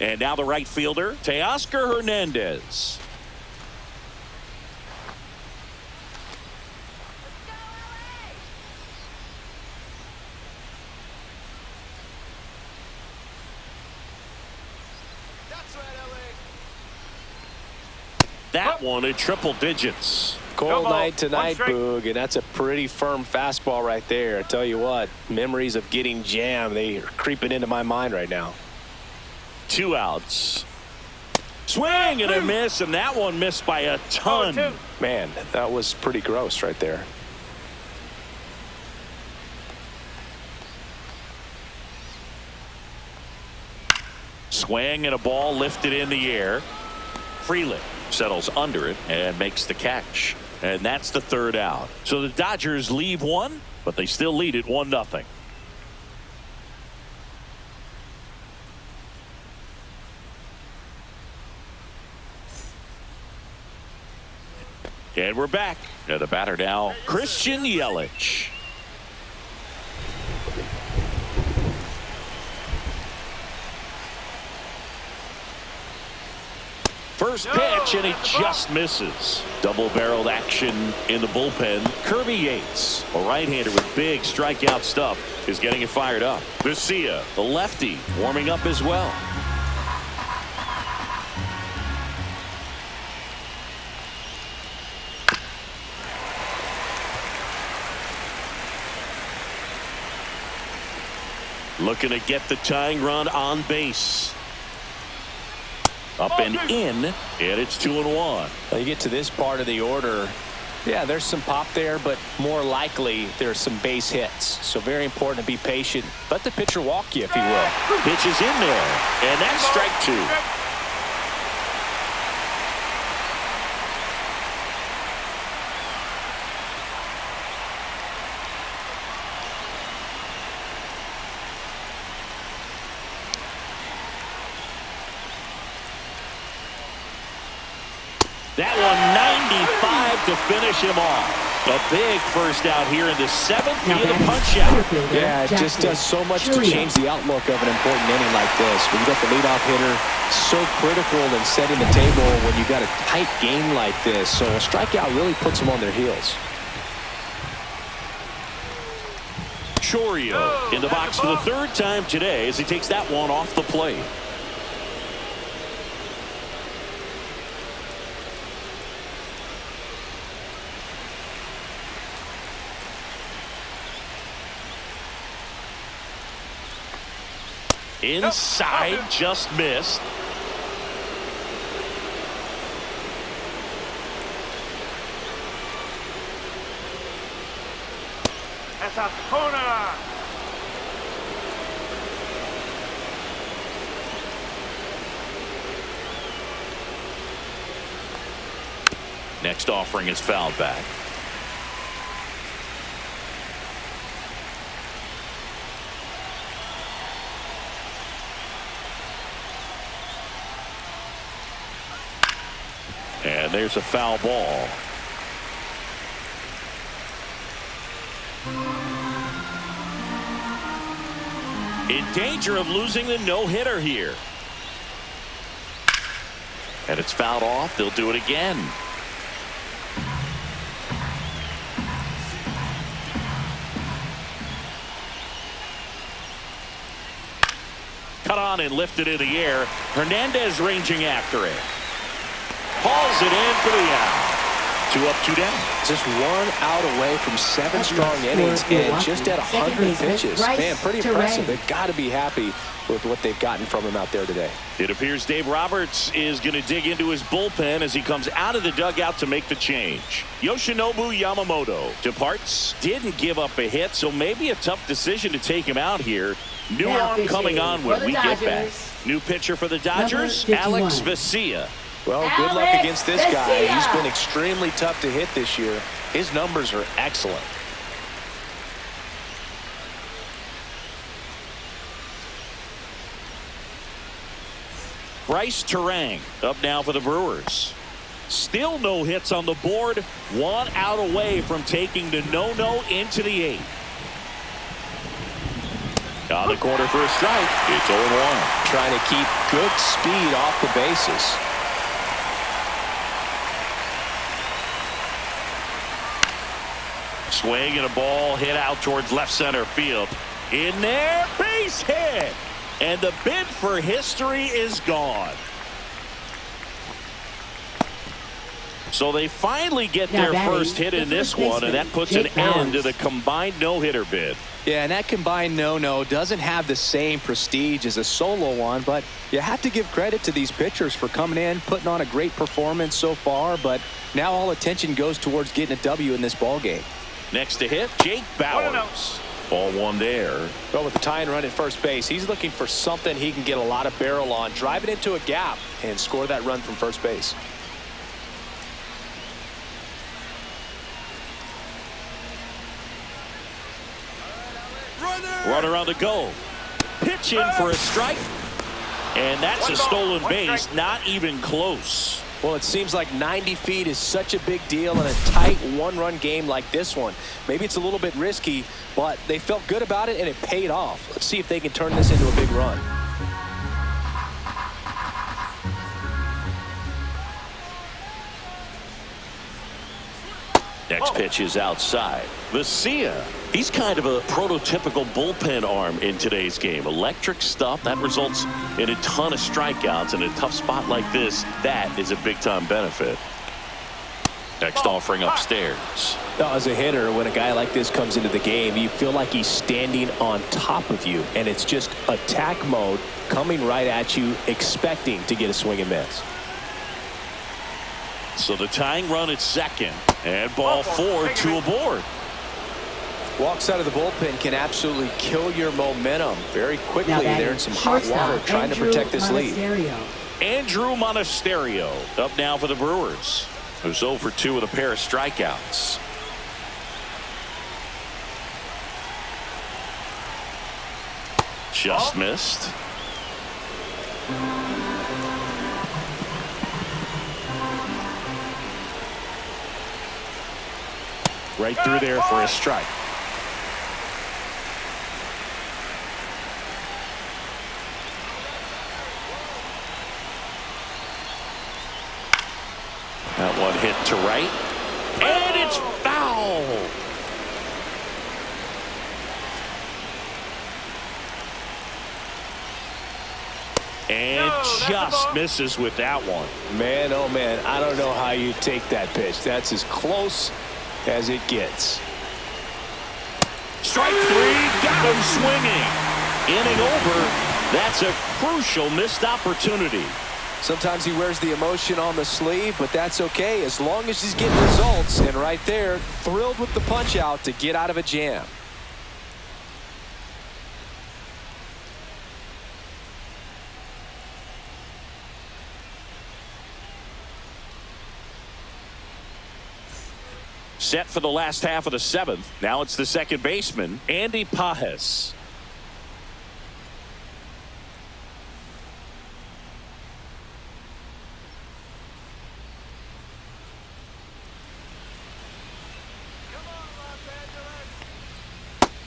Speaker 1: And now the right fielder, Teoscar Hernandez. That one in triple digits.
Speaker 2: Cold night tonight, Boog, and that's a pretty firm fastball right there. I tell you what, memories of getting jammed, they are creeping into my mind right now.
Speaker 1: 2 outs. Swing and a miss, and that one missed by a ton.
Speaker 2: Man, that was pretty gross right there.
Speaker 1: Swing and a ball lifted in the air. Freeland settles under it and makes the catch. And that's the 3rd out. So the Dodgers leave one, but they still lead it 1-0. And we're back. And the batter now, Christian Yelich. First pitch, and he just misses. Double-barreled action in the bullpen. Kirby Yates, a right-hander with big strikeout stuff, is getting it fired up. Garcia, the lefty, warming up as well. Looking to get the tying run on base. Up and in, and it's 2-1.
Speaker 2: You get to this part of the order, yeah, there's some pop there, but more likely there's some base hits. So very important to be patient. Let the pitcher walk you, if he will.
Speaker 1: Pitch is in there, and that's strike 2. That one 95 to finish him off. A big first out here in the 7th via the punch out.
Speaker 2: Yeah, it just does so much to change the outlook of an important inning like this. When you got the leadoff hitter, so critical in setting the table when you got a tight game like this. So a strikeout really puts them on their heels.
Speaker 1: Chourio in the box for the 3rd time today as he takes that one off the plate. Inside, just missed.
Speaker 4: That's a corner.
Speaker 1: Next offering is fouled back. And there's a foul ball. In danger of losing the no-hitter here. And it's fouled off. They'll do it again. Cut on and lifted in the air. Hernandez ranging after it. Hauls it in for the out. 2 up, 2 down.
Speaker 2: Just 1 out away from 7 strong innings and just at 100 pitches. Man, pretty impressive. They've got to be happy with what they've gotten from him out there today.
Speaker 1: It appears Dave Roberts is going to dig into his bullpen as he comes out of the dugout to make the change. Yoshinobu Yamamoto departs. Didn't give up a hit, so maybe a tough decision to take him out here. New arm coming on when we get back. New pitcher for the Dodgers, Alex Vesia.
Speaker 2: Well, good luck against this guy. He's been extremely tough to hit this year. His numbers are excellent.
Speaker 1: Bryce Terang up now for the Brewers. Still no hits on the board. 1 out away from taking the no-no into the 8th. On the corner for a strike. It's 0-1.
Speaker 2: Trying to keep good speed off the bases.
Speaker 1: Swing and a ball hit out towards left center field. In there, base hit. And the bid for history is gone. So they finally get their first hit in this one, and that puts an end to the combined no-hitter bid.
Speaker 2: Yeah, and that combined no-no doesn't have the same prestige as a solo one, but you have to give credit to these pitchers for coming in, putting on a great performance so far, but now all attention goes towards getting a W in this ball game.
Speaker 1: Next to hit, Jake Bauers. Ball 1 there.
Speaker 2: Well, with the tying run at first base, he's looking for something he can get a lot of barrel on, drive it into a gap, and score that run from first base.
Speaker 1: Runner on the go. Pitch in for a strike. And that's a stolen base. Not even close.
Speaker 2: Well, it seems like 90 feet is such a big deal in a tight 1-run game like this one. Maybe it's a little bit risky, but they felt good about it and it paid off. Let's see if they can turn this into a big run.
Speaker 1: Next pitch is outside. Vesia. He's kind of a prototypical bullpen arm in today's game. Electric stuff that results in a ton of strikeouts in a tough spot like this. That is a big-time benefit. Next offering upstairs.
Speaker 2: Now, as a hitter, when a guy like this comes into the game, you feel like he's standing on top of you, and it's just attack mode coming right at you, expecting to get a swing and miss.
Speaker 1: So the tying run at second, and ball 4, 2 aboard.
Speaker 2: Walks out of the bullpen can absolutely kill your momentum very quickly. They're in some hot water trying to protect this lead.
Speaker 1: Andrew Monasterio up now for the Brewers, who's 0 for 2 with a pair of strikeouts. Just missed. Right through there for a strike. That one hit to right. And it's foul. And just misses with that one.
Speaker 2: Man, oh man, I don't know how you take that pitch. That's as close as it gets.
Speaker 1: Strike 3, got him swinging. Inning over. That's a crucial missed opportunity.
Speaker 2: Sometimes he wears the emotion on the sleeve, but that's okay as long as he's getting results. And right there, thrilled with the punch out to get out of a jam.
Speaker 1: Set for the last half of the 7th. Now it's the second baseman, Andy Pajes.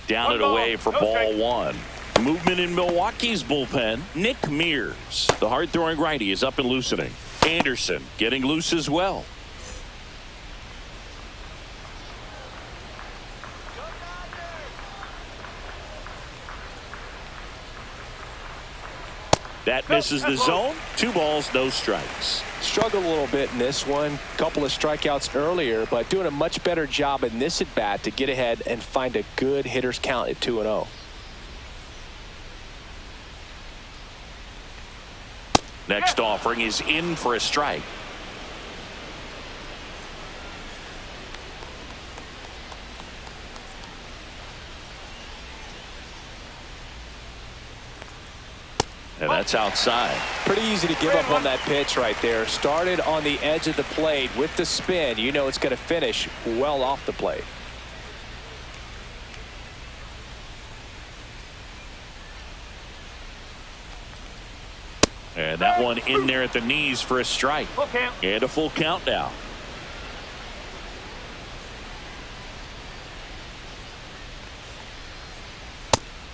Speaker 1: Down and away for ball 1. Movement in Milwaukee's bullpen. Nick Mears, the hard-throwing righty, is up and loosening. Anderson getting loose as well. That misses the zone. 2 balls, no strikes.
Speaker 2: Struggled a little bit in this one. Couple of strikeouts earlier, but doing a much better job in this at bat to get ahead and find a good hitter's count at 2-0.
Speaker 1: Next offering is in for a strike. And that's outside.
Speaker 2: Pretty easy to give up on that pitch right there. Started on the edge of the plate with the spin. You know it's going to finish well off the plate.
Speaker 1: And that one in there at the knees for a strike. And a full count now.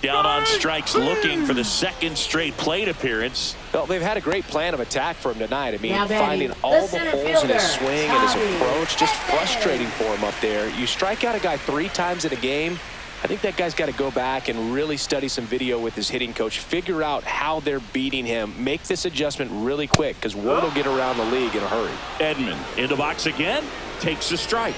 Speaker 1: Down on strikes, looking for the second straight plate appearance.
Speaker 2: Well, they've had a great plan of attack for him tonight. I mean,
Speaker 3: Now
Speaker 2: finding
Speaker 3: batting,
Speaker 2: all
Speaker 3: the
Speaker 2: the
Speaker 3: center
Speaker 2: holes in his
Speaker 3: fielder,
Speaker 2: swing and his
Speaker 3: Tommy
Speaker 2: approach, just
Speaker 3: Desde.
Speaker 2: frustrating for him up there. You strike out a guy 3 times in a game, I think that guy's got to go back and really study some video with his hitting coach, figure out how they're beating him, make this adjustment really quick, because word will get around the league in a hurry.
Speaker 1: Edman in the box again, takes a strike.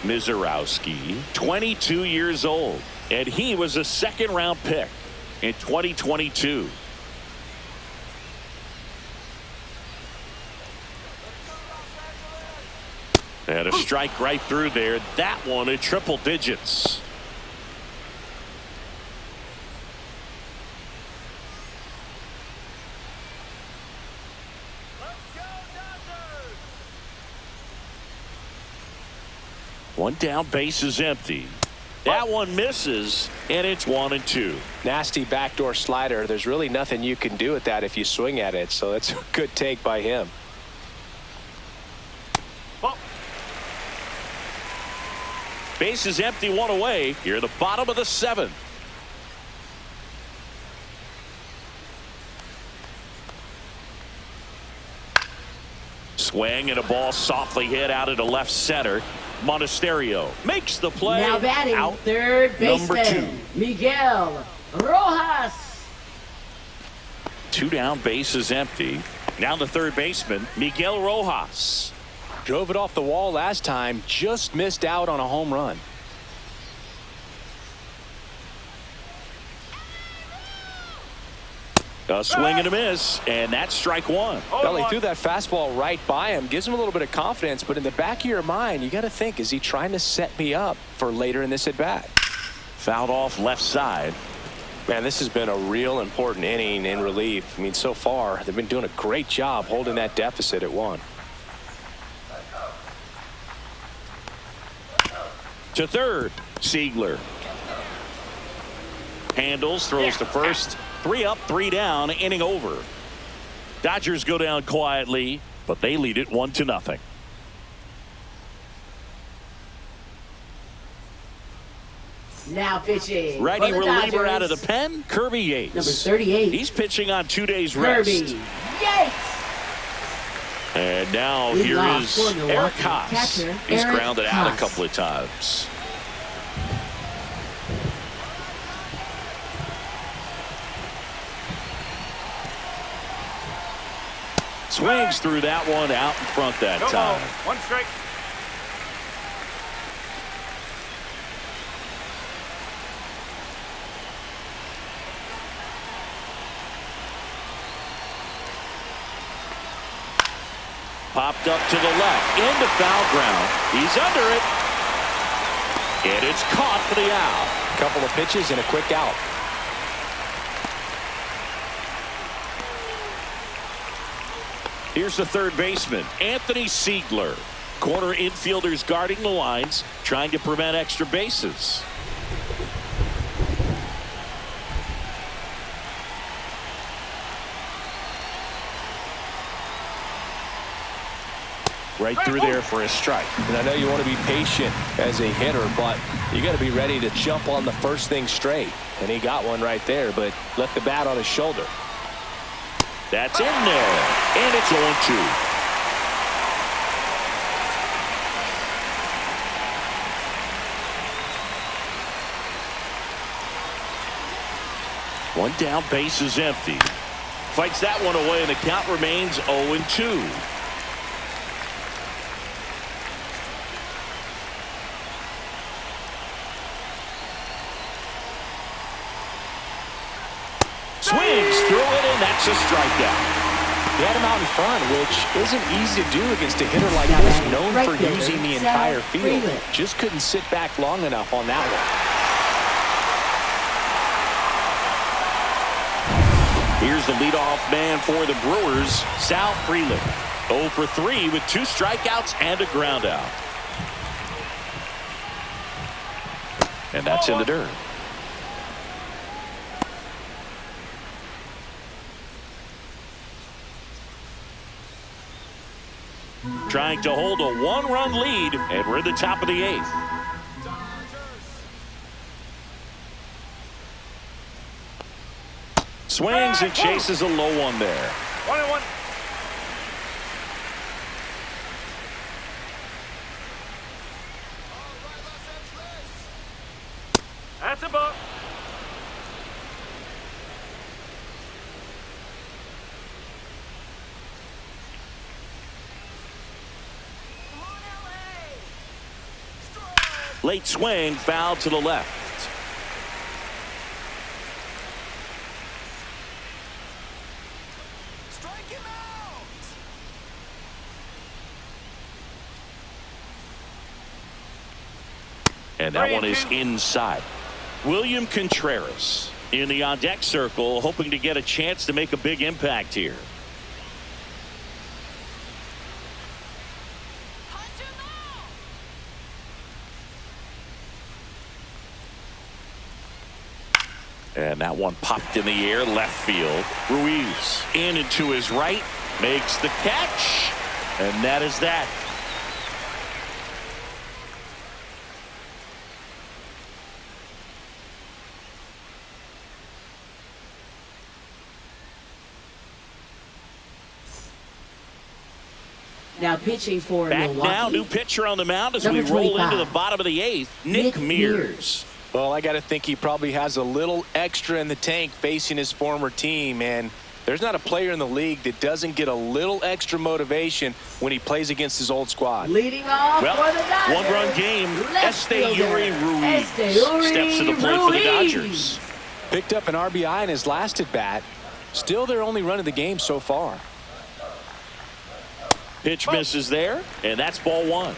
Speaker 1: Mizorowski, 22 years old, and he was a second-round pick in 2022. And a strike right through there. That one at triple digits. One down, base is empty. That one misses, and it's 1-2.
Speaker 2: Nasty backdoor slider. There's really nothing you can do with that if you swing at it, so that's a good take by him.
Speaker 1: Base is empty, one away. Here at the bottom of the 7th. Swing and a ball softly hit out into left center. Monasterio makes the play.
Speaker 3: Now batting,
Speaker 1: out
Speaker 3: third
Speaker 1: number
Speaker 3: baseman,
Speaker 1: 2.
Speaker 3: Miguel Rojas.
Speaker 1: 2 down, base is empty. Now the third baseman, Miguel Rojas.
Speaker 2: Drove it off the wall last time, just missed out on a home run.
Speaker 1: A swing and a miss, and that's strike 1.
Speaker 2: Well, he threw that fastball right by him, gives him a little bit of confidence, but in the back of your mind, you got to think, is he trying to set me up for later in this at bat?
Speaker 1: Fouled off left side.
Speaker 2: Man, this has been a real important inning in relief. I mean, so far, they've been doing a great job holding that deficit at 1.
Speaker 1: To third, Siegler. Handles, throws to first. 3 up, 3 down, inning over. Dodgers go down quietly, but they lead it 1-0.
Speaker 3: Now pitching.
Speaker 1: Righty
Speaker 3: for the
Speaker 1: reliever
Speaker 3: Dodgers,
Speaker 1: out of the pen, Kirby Yates.
Speaker 3: number 38.
Speaker 1: He's pitching on 2 days rest.
Speaker 3: Kirby Yates.
Speaker 1: And now
Speaker 3: Lead
Speaker 1: here
Speaker 3: off
Speaker 1: is
Speaker 3: for Milwaukee
Speaker 1: Eric Haas.
Speaker 3: catcher,
Speaker 1: He's
Speaker 3: Eric
Speaker 1: grounded out a
Speaker 3: Haas.
Speaker 1: couple of times. Swings through that one out in front that time.
Speaker 4: 1 strike.
Speaker 1: Popped up to the left, into foul ground. He's under it. And it's caught for the out.
Speaker 2: Couple of pitches and a quick out.
Speaker 1: Here's the third baseman, Anthony Siegler. Corner infielders guarding the lines, trying to prevent extra bases. Right through there for a strike.
Speaker 2: And I know you want to be patient as a hitter, but you got to be ready to jump on the first thing straight. And he got one right there, but left the bat on his shoulder.
Speaker 1: That's in there, and it's 0-2. One down, base is empty. Fights that one away, and the count remains 0-2. Swings through it, and that's a strikeout.
Speaker 2: He had him out in front, which isn't easy to do against a hitter like this, known for using the entire field. Just couldn't sit back long enough on that one.
Speaker 1: Here's the leadoff man for the Brewers, Sal Frelick. 0 for 3 with 2 strikeouts and a ground out. And that's in the dirt. Trying to hold a 1-run lead, and we're at the top of the 8th. Swings and chases a low one there.
Speaker 4: 1-1. That's a ball.
Speaker 1: Late swing, foul to the left.
Speaker 5: Strike him out.
Speaker 1: And that one is inside. William Contreras in the on-deck circle, hoping to get a chance to make a big impact here. And that one popped in the air, left field. Ruiz in and to his right, makes the catch, and that is that.
Speaker 3: Now pitching for
Speaker 1: Back
Speaker 3: Milwaukee.
Speaker 1: now, new pitcher on the mound as
Speaker 3: Number
Speaker 1: we roll
Speaker 3: 25.
Speaker 1: into the bottom of the 8th, Nick Mears.
Speaker 2: Well, I got to think he probably has a little extra in the tank facing his former team, and there's not a player in the league that doesn't get a little extra motivation when he plays against his old squad.
Speaker 3: Leading off
Speaker 1: Well,
Speaker 3: for the Dodgers.
Speaker 1: one-run game,
Speaker 3: Left
Speaker 1: Esteury
Speaker 3: fielder,
Speaker 1: Ruiz
Speaker 3: Esteury
Speaker 1: steps to the plate for the
Speaker 3: Ruiz.
Speaker 1: Dodgers.
Speaker 2: Picked up an RBI in his last at-bat. Still their only run of the game so far.
Speaker 1: Pitch misses there, and that's ball 1.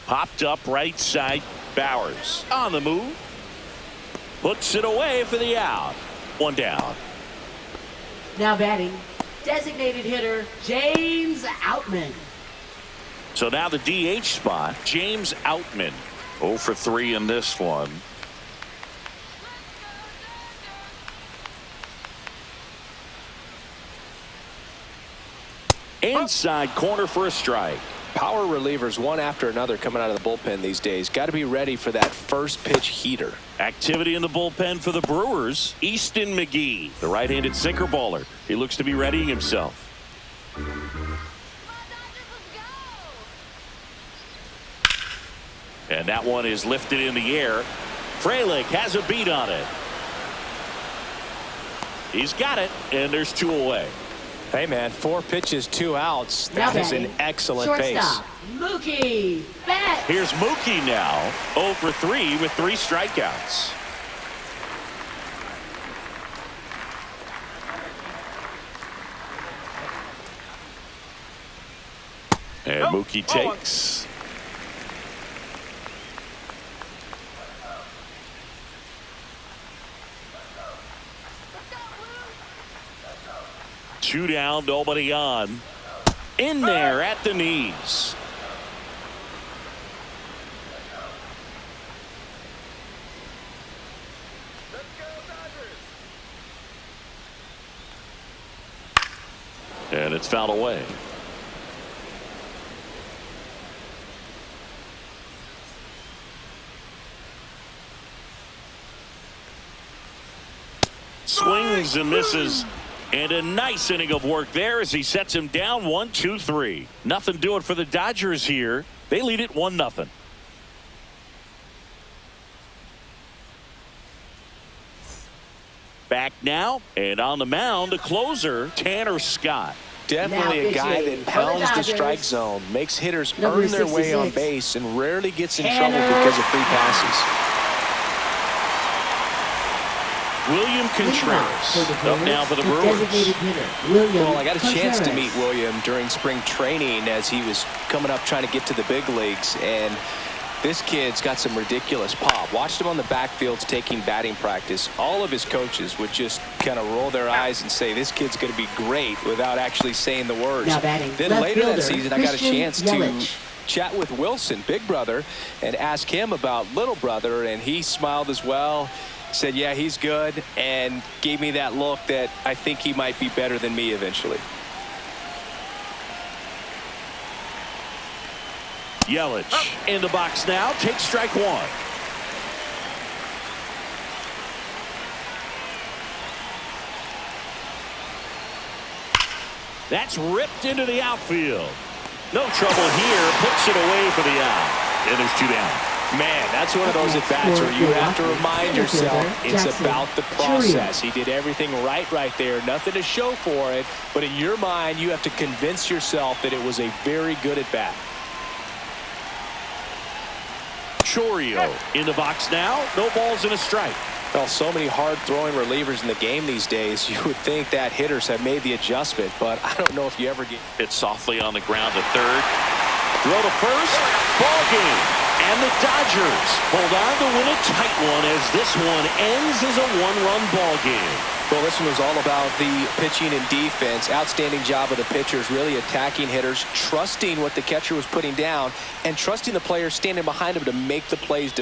Speaker 1: Popped up right side. Bowers on the move. Puts it away for the out. 1 down.
Speaker 3: Now batting, designated hitter James Outman.
Speaker 1: So now the DH spot, James Outman. 0 for 3 in this one. Inside corner for a strike.
Speaker 2: Power relievers one after another coming out of the bullpen these days. Got to be ready for that first pitch heater.
Speaker 1: Activity in the bullpen for the Brewers. Easton McGee, the right-handed sinker baller. He looks to be readying himself. And that one is lifted in the air. Frelick has a beat on it. He's got it, and there's 2 away.
Speaker 2: Hey, man, 4 pitches, 2 outs.
Speaker 3: Now
Speaker 2: That is an
Speaker 3: batting,
Speaker 2: excellent pace.
Speaker 3: shortstop, Mookie Betts.
Speaker 1: Here's Mookie now, 0 for 3 with 3 strikeouts. And Mookie takes. Two down, nobody on. In there at the knees. And it's fouled away. Swings and misses. And a nice inning of work there as he sets him down 1-2-3. Nothing doing for the Dodgers here. They lead it 1-0. Back now, and on the mound, the closer, Tanner Scott.
Speaker 2: Definitely a guy that pounds the strike zone, makes hitters earn their way on base, and rarely gets in trouble because of free passes.
Speaker 1: William Contreras up now for the Brewers.
Speaker 2: Well, I got a chance to meet William during spring training as he was coming up trying to get to the big leagues, and this kid's got some ridiculous pop. Watched him on the backfields taking batting practice. All of his coaches would just kind of roll their eyes and say, this kid's going to be great, without actually saying the words. Then later that season, I got a chance to chat with Wilson, big brother, and ask him about little brother, and he smiled as well. Said, yeah, he's good, and gave me that look that I think he might be better than me eventually.
Speaker 1: Yelich in the box now, takes strike one. That's ripped into the outfield. No trouble here, puts it away for the out. And there's two down.
Speaker 2: Man, that's one of those at-bats where you have to remind yourself it's about the process. He did everything right there. Nothing to show for it. But in your mind, you have to convince yourself that it was a very good at-bat.
Speaker 1: Chourio in the box now. No balls and a strike.
Speaker 2: Well, so many hard-throwing relievers in the game these days. You would think that hitters have made the adjustment, but I don't know if you ever get
Speaker 1: it softly on the ground to third. Throw to first. Ball game. And the Dodgers hold on to win a tight one as this one ends as a one-run ball game.
Speaker 2: Well, this one was all about the pitching and defense. Outstanding job of the pitchers, really attacking hitters, trusting what the catcher was putting down, and trusting the players standing behind him to make the plays.